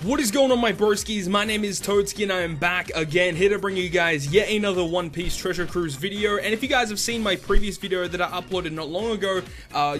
What is going on, my broskiis? My name is Toadskii and I am back again, here to bring you guys yet another One Piece Treasure Cruise video. And if you guys have seen my previous video that I uploaded not long ago,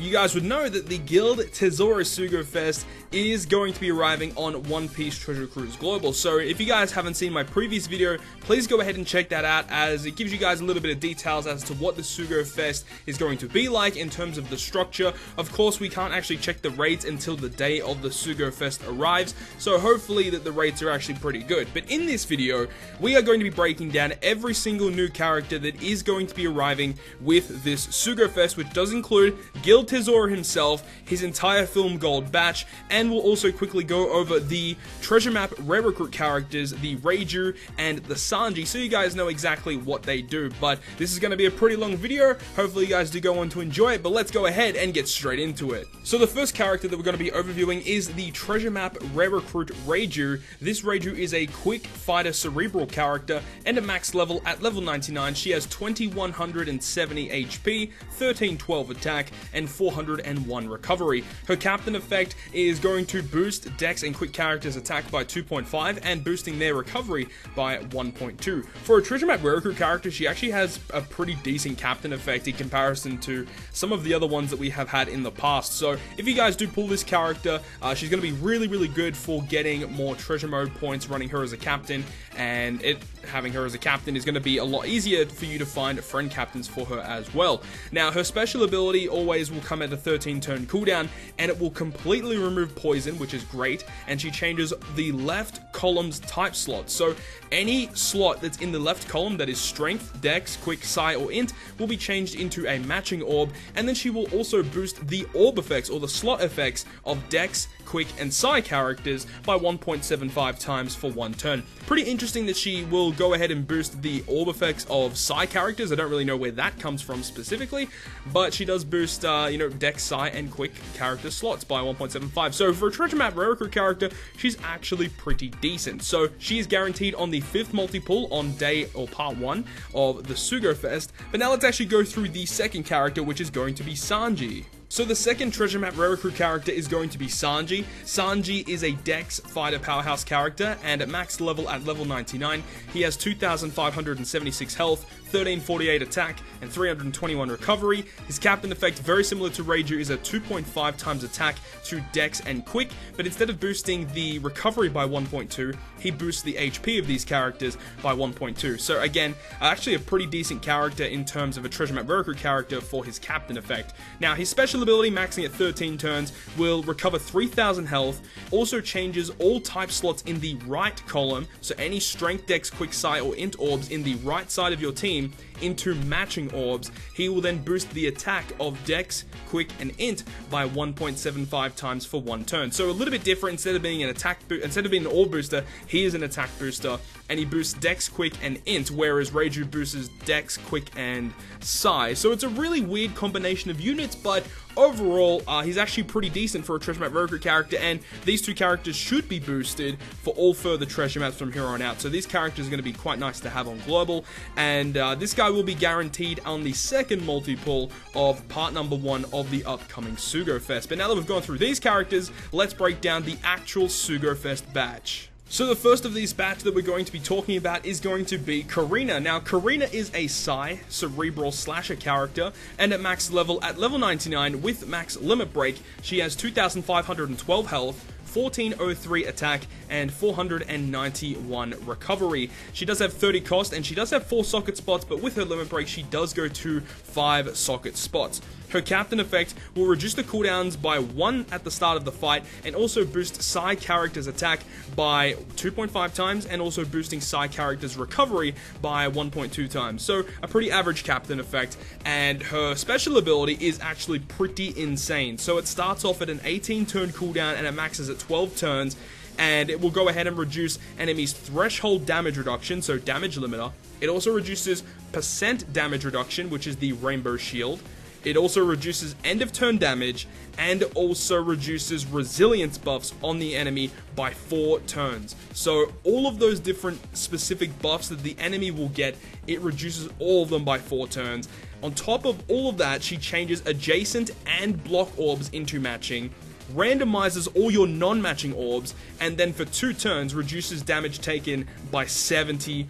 you guys would know that the GILD TESORO Sugo-Fest is going to be arriving on One Piece Treasure Cruise Global. So if you guys haven't seen my previous video, please go ahead and check that out, as it gives you guys a little bit of details as to what the Sugo-Fest is going to be like in terms of the structure. Of course, we can't actually check the rates until the day of the Sugo-Fest arrives, so hopefully that the rates are actually pretty good. But in this video, we are going to be breaking down every single new character that is going to be arriving with this Sugo-Fest, which does include GILD TESORO himself, his entire film gold batch, and we'll also quickly go over the treasure map rare recruit characters, the Reiju and the Sanji, so you guys know exactly what they do. But this is going to be a pretty long video. Hopefully you guys do go on to enjoy it, but let's go ahead and get straight into it. So the first character that we're going to be overviewing is the treasure map rare recruit Reiju. This Reiju is a quick fighter cerebral character and a max level at level 99. She has 2170 HP, 1312 attack, and 401 recovery. Her captain effect is going to boost dex and quick characters attack by 2.5 and boosting their recovery by 1.2. For a treasure map rare recruit character, she actually has a pretty decent captain effect in comparison to some of the other ones that we have had in the past. So if you guys do pull this character, she's going to be really good for getting more treasure mode points running her as a captain, and having her as a captain is going to be a lot easier for you to find friend captains for her as well. Now, her special ability always will come at a 13 turn cooldown, and it will completely remove poison, which is great, and she changes the left column's type slot. So any slot that's in the left column that is strength, dex, quick, psi, or int will be changed into a matching orb, and then she will also boost the orb effects or the slot effects of dex, quick, and psi characters by 1.75 times for one turn. Pretty interesting that she will go ahead and boost the orb effects of psi characters. I don't really know where that comes from specifically, but she does boost, dex, psi, and quick character slots by 1.75. So for a treasure map rare recruit character, she's actually pretty decent. So she is guaranteed on the 5th multi-pull on day or part 1 of the Sugo-Fest. But now let's actually go through the second character, which is going to be Sanji. So the second treasure map rare recruit character is going to be Sanji. Sanji is a dex fighter powerhouse character, and at max level at level 99, he has 2576 health, 1348 attack, and 321 recovery. His captain effect, very similar to Reiju, is a 2.5 times attack to dex and quick, but instead of boosting the recovery by 1.2, he boosts the HP of these characters by 1.2. So again, actually a pretty decent character in terms of a treasure map rare recruit character for his captain effect. Now, his special ability, maxing at 13 turns, will recover 3000 health, also changes all type slots in the right column, so any strength, dex, quick, psi, or int orbs in the right side of your team into matching orbs. He will then boost the attack of dex, quick, and int by 1.75 times for one turn. So a little bit different. Instead of being an orb booster, he is an attack booster, and he boosts dex, quick, and int, whereas Reiju boosts dex, quick, and psi. So it's a really weird combination of units, but overall, he's actually pretty decent for a treasure map rare recruit character, and these two characters should be boosted for all further treasure maps from here on out. So these characters are going to be quite nice to have on global, and this guy will be guaranteed on the second multi-pull of part number 1 of the upcoming Sugo-Fest. But now that we've gone through these characters, let's break down the actual Sugo-Fest batch. So the first of these batch that we're going to be talking about is going to be Carina. Now, Carina is a psi cerebral slasher character, and at max level at level 99 with max limit break, she has 2512 health, 1403 attack, and 491 recovery. She does have 30 cost, and she does have 4 socket spots, but with her limit break, she does go to 5 socket spots. Her captain effect will reduce the cooldowns by 1 at the start of the fight, and also boost psi characters attack by 2.5 times, and also boosting psi characters recovery by 1.2 times. So a pretty average captain effect, and her special ability is actually pretty insane. So it starts off at an 18 turn cooldown, and it maxes at 12 turns, and it will go ahead and reduce enemies' threshold damage reduction, so damage limiter. It also reduces percent damage reduction, which is the rainbow shield. It also reduces end of turn damage, and also reduces resilience buffs on the enemy by 4 turns. So all of those different specific buffs that the enemy will get, it reduces all of them by 4 turns. On top of all of that, she changes adjacent and block orbs into matching, randomizes all your non-matching orbs, and then for 2 turns reduces damage taken by 70%.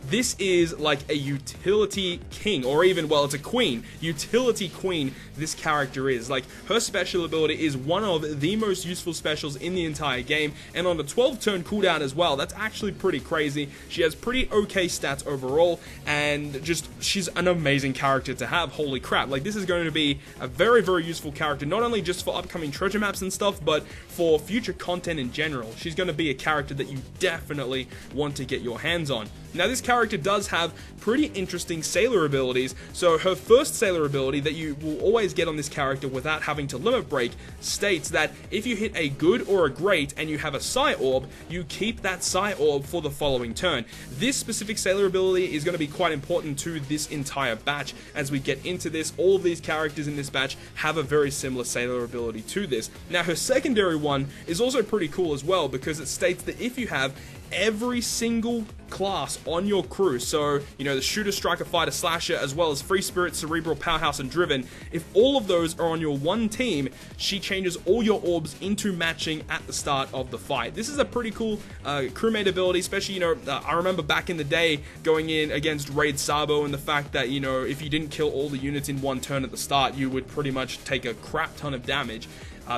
This is like a utility king, or even, well, it's a queen. Utility queen, this character is. Like, her special ability is one of the most useful specials in the entire game, and on a 12-turn cooldown as well. That's actually pretty crazy. She has pretty okay stats overall, and just, she's an amazing character to have. Holy crap. Like, this is going to be a very, very useful character, not only just for upcoming treasure maps and stuff, but for future content in general. She's going to be a character that you definitely want to get your hands on. Now, this character does have pretty interesting sailor abilities. So her first sailor ability that you will always get on this character without having to limit break states that if you hit a good or a great and you have a psi orb, you keep that psi orb for the following turn. This specific sailor ability is going to be quite important to this entire batch. As we get into this, all of these characters in this batch have a very similar sailor ability to this. Now, her secondary one is also pretty cool as well, because it states that if you have every single class on your crew, so, you know, the shooter, striker, fighter, slasher, as well as free spirit, cerebral, powerhouse, and driven, if all of those are on your one team, she changes all your orbs into matching at the start of the fight. This is a pretty cool crewmate ability, especially, you know, I remember back in the day going in against Raid Sabo, and the fact that, you know, if you didn't kill all the units in one turn at the start, you would pretty much take a crap ton of damage.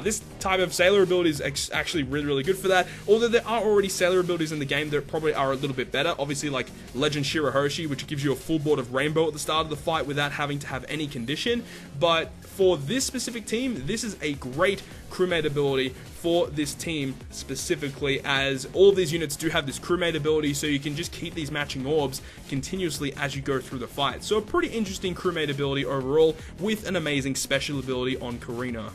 This type of sailor ability is actually really, really good for that. Although there are already sailor abilities in the game that probably are a little bit better. Obviously, like Legend Shirahoshi, which gives you a full board of rainbow at the start of the fight without having to have any condition. But for this specific team, this is a great crewmate ability for this team specifically, as all of these units do have this crewmate ability, so you can just keep these matching orbs continuously as you go through the fight. So a pretty interesting crewmate ability overall, with an amazing special ability on Carina.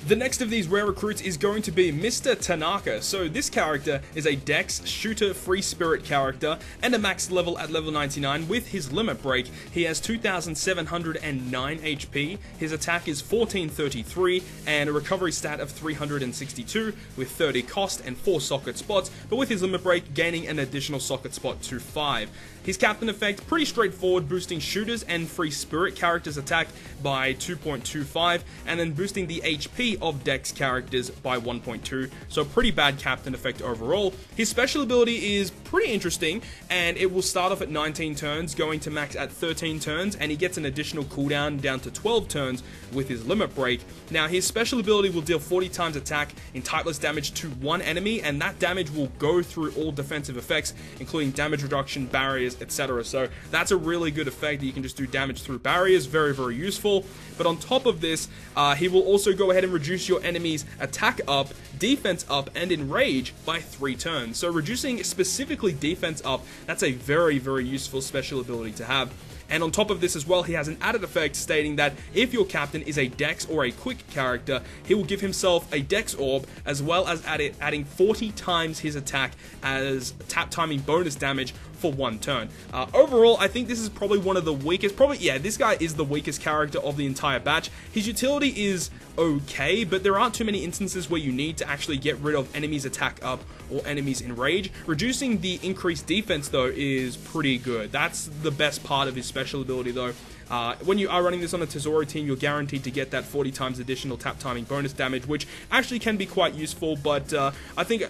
The next of these rare recruits is going to be Mr. Tanaka. So this character is a Dex, Shooter, Free Spirit character, and a max level at level 99 with his limit break. He has 2,709 HP, his attack is 1433, and a recovery stat of 362 with 30 cost and 4 socket spots, but with his limit break gaining an additional socket spot to 5. His captain effect, pretty straightforward, boosting shooters and free spirit characters' attack by 2.25, and then boosting the HP of Dex characters by 1.2, so pretty bad captain effect overall. His special ability is pretty interesting, and it will start off at 19 turns, going to max at 13 turns, and he gets an additional cooldown down to 12 turns with his limit break. Now, his special ability will deal 40 times attack in typeless damage to one enemy, and that damage will go through all defensive effects, including damage reduction, barriers, etc. So that's a really good effect that you can just do damage through barriers. Very, very useful. But on top of this, he will also go ahead and reduce your enemy's attack up, defense up, and enrage by 3 turns. So reducing specifically defense up, that's a very, very useful special ability to have. And on top of this as well, he has an added effect stating that if your captain is a Dex or a Quick character, he will give himself a Dex orb, as well as adding 40 times his attack as tap timing bonus damage for 1 turn. Overall, I think this is probably one of the weakest, this guy is the weakest character of the entire batch. His utility is okay, but there aren't too many instances where you need to actually get rid of enemies attack up or enemies enrage. Reducing the increased defense though is pretty good. That's the best part of his special ability though. When you are running this on a Tesoro team, you're guaranteed to get that 40 times additional tap timing bonus damage, which actually can be quite useful, but I think,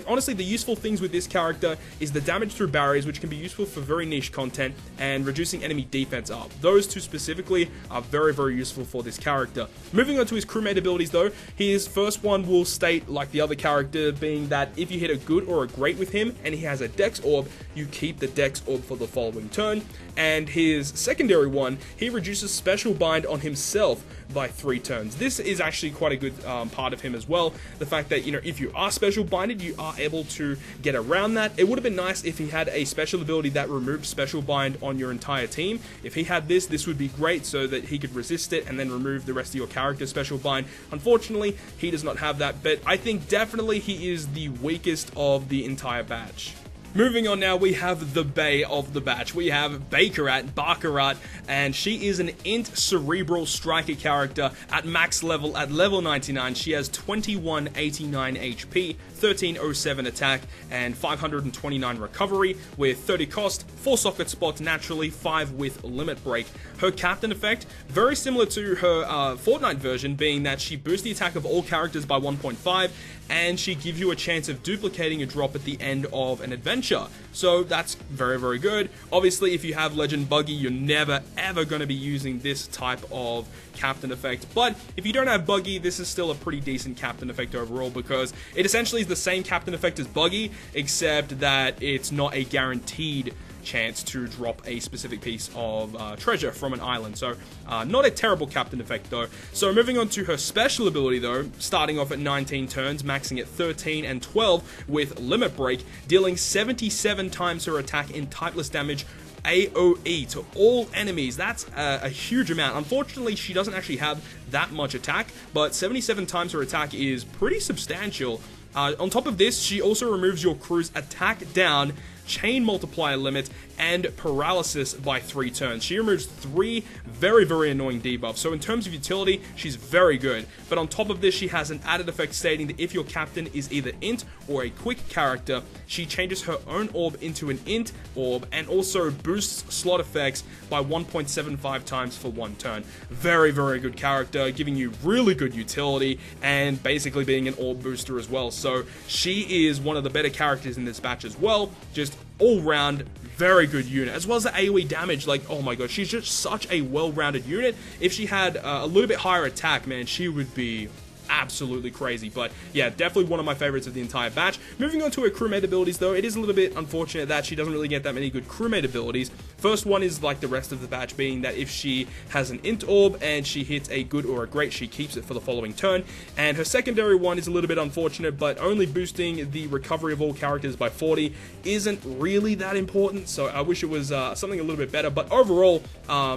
honestly, the useful things with this character is the damage through barriers, which can be useful for very niche content, and reducing enemy defense up. Those two specifically are very, very useful for this character. Moving on to his crewmate abilities though, his first one will state, like the other character, being that if you hit a good or a great with him, and he has a Dex orb, you keep the Dex orb for the following turn. And his secondary one, he reduces special bind on himself by 3 turns. This is actually quite a good part of him as well. The fact that, you know, if you are special binded, you are able to get around that. It would have been nice if he had a special ability that removed special bind on your entire team. If he had this, this would be great, so that he could resist it and then remove the rest of your character's special bind. Unfortunately, he does not have that, but I think definitely he is the weakest of the entire batch. Moving on now, we have the Bae of the batch. We have Baccarat, and she is an int cerebral striker character at max level at level 99. She has 2189 HP, 1307 attack, and 529 recovery with 30 cost, 4 socket spots naturally, 5 with limit break. Her captain effect, very similar to her Fortnite version, being that she boosts the attack of all characters by 1.5, and she gives you a chance of duplicating a drop at the end of an adventure. So that's very, very good. Obviously, if you have Legend Buggy, you're never, ever going to be using this type of captain effect. But if you don't have Buggy, this is still a pretty decent captain effect overall, because it essentially is the same captain effect as Buggy, except that it's not a guaranteed chance to drop a specific piece of treasure from an island. So not a terrible captain effect though. So moving on to her special ability though, starting off at 19 turns, maxing at 13 and 12 with limit break, dealing 77 times her attack in typeless damage AoE to all enemies. That's a huge amount. Unfortunately, she doesn't actually have that much attack, but 77 times her attack is pretty substantial. On top of this, she also removes your crew's attack down, chain multiplier limit, and paralysis by 3 turns. She removes 3 very, very annoying debuffs. So in terms of utility, she's very good. But on top of this, she has an added effect stating that if your captain is either int or a quick character, she changes her own orb into an int orb and also boosts slot effects by 1.75 times for 1 turn. Very, very good character, giving you really good utility and basically being an orb booster as well. So she is one of the better characters in this batch as well. Just all round very good unit, as well as the AoE damage. Like, oh my god, she's just such a well-rounded unit. If she had a little bit higher attack, man, she would be absolutely crazy. But yeah, definitely one of my favorites of the entire batch. Moving on to her crewmate abilities though, it is a little bit unfortunate that she doesn't really get that many good crewmate abilities. First one is like the rest of the batch, being that if she has an int orb and she hits a good or a great, she keeps it for the following turn. And her secondary one is a little bit unfortunate, but only boosting the recovery of all characters by 40 isn't really that important, so I wish it was something a little bit better. But overall,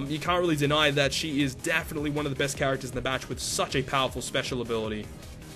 you can't really deny that she is definitely one of the best characters in the batch with such a powerful special ability.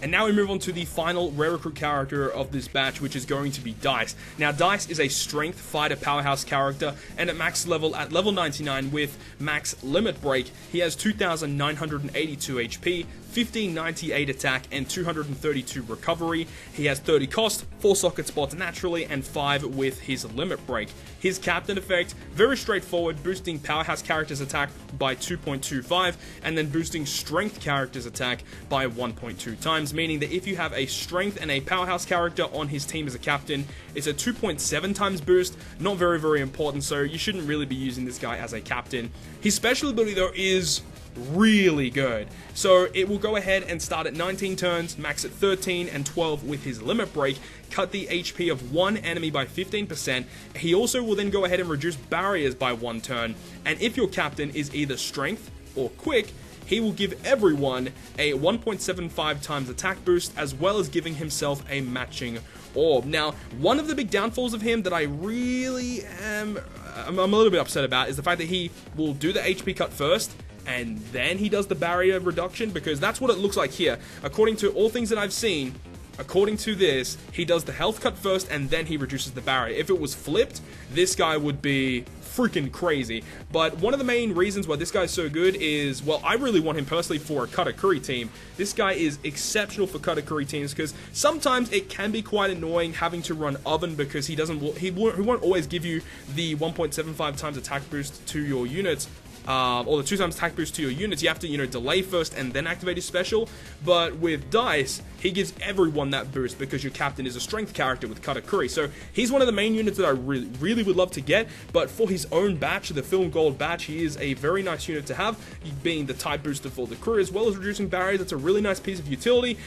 And now we move on to the final rare recruit character of this batch, which is going to be Dice. Now, Dice is a strength fighter powerhouse character, and at max level, at level 99 with max limit break, he has 2,982 HP, 1598 attack, and 232 recovery. He has 30 cost, 4 socket spots naturally, and 5 with his limit break. His captain effect, very straightforward, boosting powerhouse characters attack by 2.25, and then boosting strength characters attack by 1.2 times, meaning that if you have a strength and a powerhouse character on his team as a captain, it's a 2.7 times boost. Not very, very important, so you shouldn't really be using this guy as a captain. His special ability though is really good. So it will go ahead and start at 19 turns, max at 13 and 12 with his limit break, cut the HP of one enemy by 15%. He also will then go ahead and reduce barriers by 1 turn. And if your captain is either strength or quick, he will give everyone a 1.75 times attack boost, as well as giving himself a matching orb. Now, one of the big downfalls of him that I really I'm a little bit upset about is the fact that he will do the HP cut first, and then he does the barrier reduction, because that's what it looks like here. According to all things that I've seen, according to this, he does the health cut first, and then he reduces the barrier. If it was flipped, this guy would be freaking crazy. But one of the main reasons why this guy is so good is, well, I really want him personally for a Katakuri team. This guy is exceptional for Katakuri teams, because sometimes it can be quite annoying having to run Oven, because he won't always give you the 1.75 times attack boost to your units, or the 2 times attack boost to your units. You have to, delay first and then activate his special. But with Dice, he gives everyone that boost because your captain is a strength character with Katakuri. So he's one of the main units that I really would love to get. But for his own batch, the Film Gold batch, he is a very nice unit to have, being the type booster for the crew, as well as reducing barriers. That's a really nice piece of utility.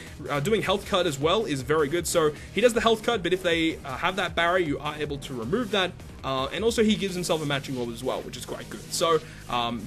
Doing health cut as well is very good. So he does the health cut, but if they have that barrier, you are able to remove that. And also he gives himself a matching orb as well, which is quite good. So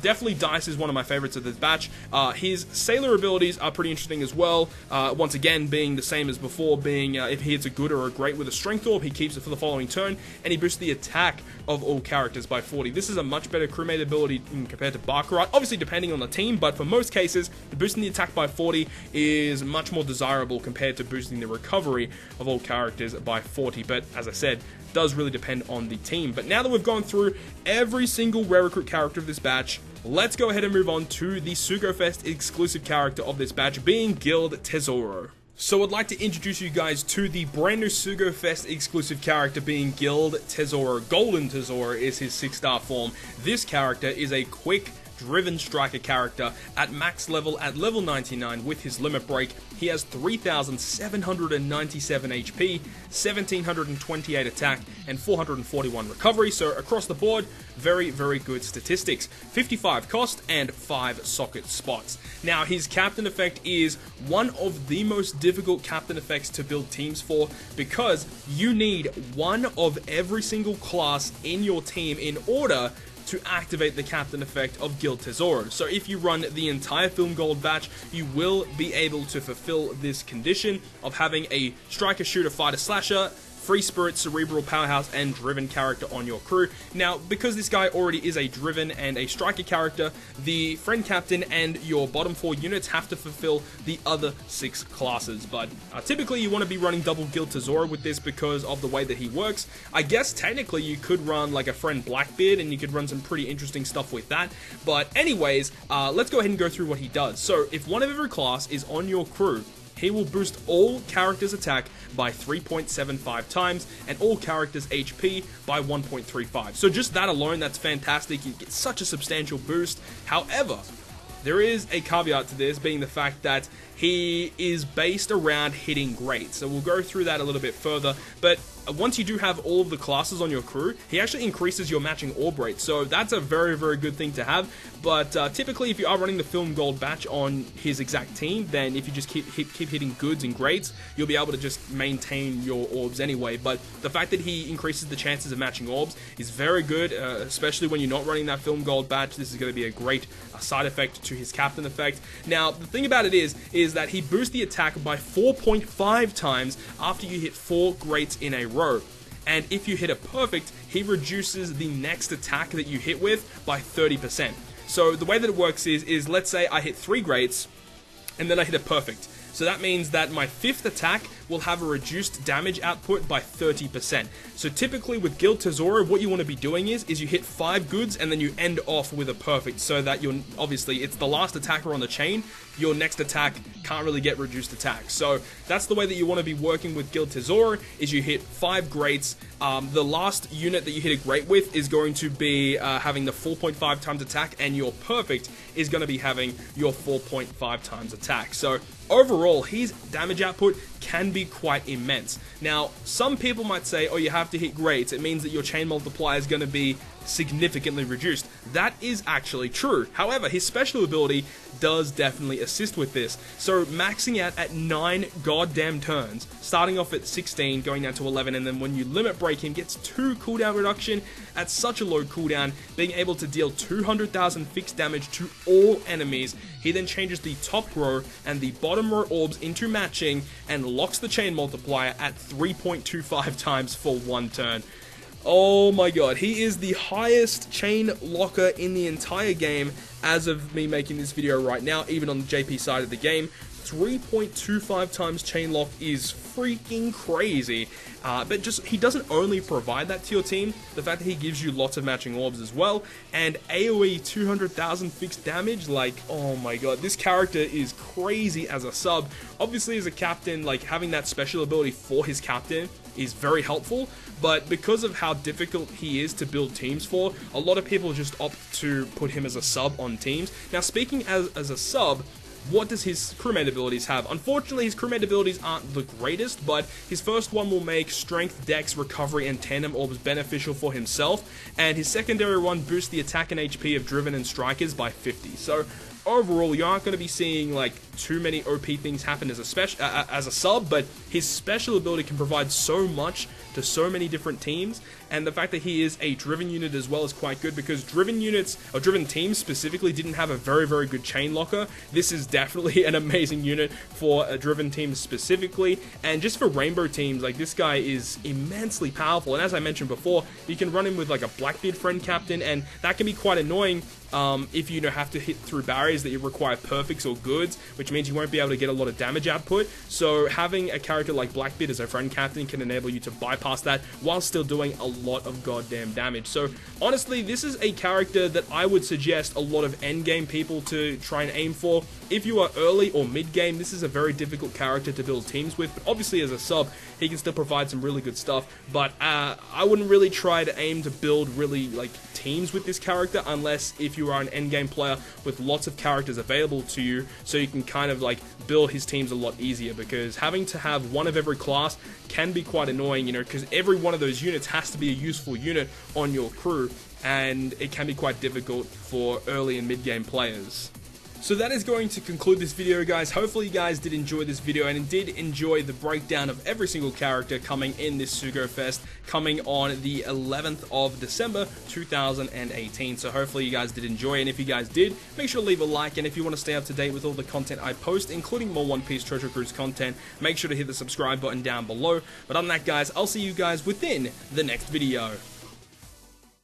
definitely Dice is one of my favorites of this batch. His Sailor abilities are pretty interesting as well. Once again, being the same as before, being if he hits a good or a great with a strength orb, he keeps it for the following turn, and he boosts the attack of all characters by 40. This is a much better crewmate ability compared to Baccarat, obviously depending on the team, but for most cases, boosting the attack by 40 is much more desirable compared to boosting the recovery of all characters by 40. But as I said, does really depend on the team. But now that we've gone through every single rare recruit character of this batch, let's go ahead and move on to the Sugo-Fest exclusive character of this batch, being GILD TESORO. So I'd like to introduce you guys to the brand new Sugo-Fest exclusive character, being GILD TESORO. Golden Tesoro is his 6-star form. This character is a quick, driven striker character at max level at level 99 with his limit break. He has 3,797 HP, 1,728 attack, and 441 recovery. So across the board, very, very good statistics. 55 cost and 5 socket spots. Now, his captain effect is one of the most difficult captain effects to build teams for, because you need one of every single class in your team in order to activate the captain effect of GILD TESORO. So if you run the entire Film Gold batch, you will be able to fulfill this condition of having a striker, shooter, fighter, slasher, free spirit, cerebral, powerhouse, and driven character on your crew. Now, because this guy already is a driven and a striker character, the friend captain and your bottom 4 units have to fulfill the other 6 classes. But typically you want to be running double GILD TESORO with this because of the way that he works. I guess technically you could run like a friend Blackbeard and you could run some pretty interesting stuff with that. But anyways, let's go ahead and go through what he does. So if one of every class is on your crew, he will boost all characters' attack by 3.75 times and all characters' HP by 1.35. So just that alone, that's fantastic. You get such a substantial boost. However, there is a caveat to this, being the fact that he is based around hitting great. So we'll go through that a little bit further. But once you do have all of the classes on your crew, he actually increases your matching orb rate. So that's a very, very good thing to have. But typically, if you are running the Film Gold batch on his exact team, then if you just keep hitting goods and greats, you'll be able to just maintain your orbs anyway. But the fact that he increases the chances of matching orbs is very good, especially when you're not running that Film Gold batch. This is going to be a great side effect to his captain effect. Now, the thing about it is that he boosts the attack by 4.5 times after you hit 4 greats in a row. And if you hit a perfect, he reduces the next attack that you hit with by 30%. So the way that it works is let's say I hit 3 greats and then I hit a perfect. So that means that my 5th attack will have a reduced damage output by 30%. So typically with GILD TESORO, what you want to be doing is you hit 5 goods and then you end off with a perfect, so that you're obviously, it's the last attacker on the chain. Your next attack can't really get reduced attack. So that's the way that you want to be working with GILD TESORO, is you hit 5 greats. The last unit that you hit a great with is going to be having the 4.5 times attack, and your perfect is going to be having your 4.5 times attack. So overall, his damage output can be quite immense. Now, some people might say, oh, you have to hit greats. It means that your chain multiplier is going to be significantly reduced. That is actually true. However, his special ability does definitely assist with this. So maxing out at 9 goddamn turns, starting off at 16, going down to 11, and then when you limit break him, gets 2 cooldown reduction at such a low cooldown, being able to deal 200,000 fixed damage to all enemies. He then changes the top row and the bottom row orbs into matching and locks the chain multiplier at 3.25 times for 1 turn. Oh my god, he is the highest chain locker in the entire game as of me making this video right now, even on the JP side of the game. 3.25 times chain lock is freaking crazy. But just, he doesn't only provide that to your team, the fact that he gives you lots of matching orbs as well, and AoE 200,000 fixed damage, like, oh my god, this character is crazy as a sub. Obviously as a captain, like, having that special ability for his captain is very helpful, but because of how difficult he is to build teams for, a lot of people just opt to put him as a sub on teams. Now, speaking as a sub, what does his crewmate abilities have? Unfortunately, his crewmate abilities aren't the greatest, but his first one will make strength, dex, recovery, and tandem orbs beneficial for himself, and his secondary one boosts the attack and HP of driven and strikers by 50. So overall, you aren't going to be seeing like too many OP things happen as a sub, but his special ability can provide so much to so many different teams, and the fact that he is a driven unit as well is quite good, because driven units, or driven teams specifically, didn't have a very, very good chain locker. This is definitely an amazing unit for a driven team specifically, and just for rainbow teams, like, this guy is immensely powerful. And as I mentioned before, you can run him with like a Blackbeard friend captain, and that can be quite annoying if you have to hit through barriers that you require perfects or goods, which means you won't be able to get a lot of damage output. So having a character like Blackbeard as a friend captain can enable you to bypass that while still doing a lot of goddamn damage. So honestly, this is a character that I would suggest a lot of endgame people to try and aim for. If you are early or mid game, this is a very difficult character to build teams with, but obviously as a sub, he can still provide some really good stuff. But I wouldn't really try to aim to build really like teams with this character unless if you are an endgame player with lots of characters available to you, so you can kind of like build his teams a lot easier, because having to have one of every class can be quite annoying, you know, because every one of those units has to be a useful unit on your crew, and it can be quite difficult for early and mid game players. So that is going to conclude this video, guys. Hopefully you guys did enjoy this video and did enjoy the breakdown of every single character coming in this Sugo-Fest, coming on the 11th of December 2018. So hopefully you guys did enjoy, and if you guys did, make sure to leave a like, and if you want to stay up to date with all the content I post, including more One Piece Treasure Cruise content, make sure to hit the subscribe button down below. But other than that, guys, I'll see you guys within the next video.